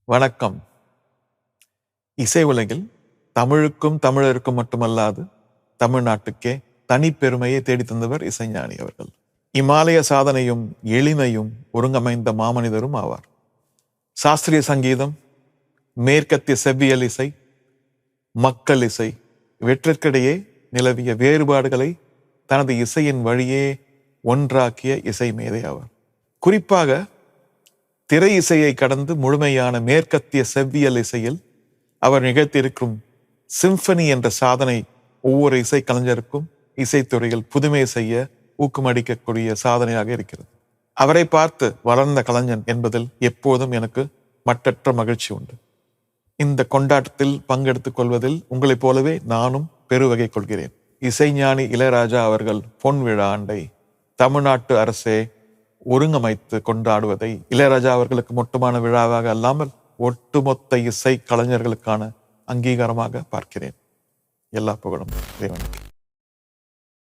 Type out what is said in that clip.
வணக்கம். இசை உலகில் தமிழுக்கும் தமிழருக்கும் மட்டுமல்லாது தமிழ்நாட்டுக்கே தனிப்பெருமையை தேடி தந்தவர் இசைஞானி அவர்கள். இமாலய சாதனையும் எளிமையும் ஒருங்கமைந்த மாமனிதரும் ஆவார். சாஸ்திரிய சங்கீதம், மேற்கத்திய செவ்வியல் இசை, மக்கள் இசை இவற்றிற்கிடையே நிலவிய வேறுபாடுகளை தனது இசையின் வழியே ஒன்றாக்கிய இசை மேதை ஆவார். குறிப்பாக திரை இசையை கடந்து முழுமையான மேற்கத்திய செவ்வியல் இசையில் அவர் நிகழ்த்தியிருக்கும் சிம்பனி என்ற சாதனை ஒவ்வொரு இசை கலைஞருக்கும் இசைத்துறையில் புதுமை செய்ய ஊக்கமளிக்கக்கூடிய சாதனையாக இருக்கிறது. அவரை பார்த்து வளர்ந்த கலைஞன் என்பதில் எப்போதும் எனக்கு மட்டற்ற மகிழ்ச்சி உண்டு. இந்த கொண்டாட்டத்தில் பங்கெடுத்துக் கொள்வதில் உங்களைப் போலவே நானும் பெருவகை கொள்கிறேன். இசைஞானி இளையராஜா அவர்கள் பொன் விழா ஆண்டை தமிழ்நாட்டு அரசே ஒருங்கமைத்து கொண்டாடுவதை இளையராஜா அவர்களுக்கு மட்டுமான விழாவாக அல்லாமல் ஒட்டுமொத்த இசை கலைஞர்களுக்கான அங்கீகாரமாக பார்க்கிறேன். எல்லா புகழும் இறைவனுக்கு.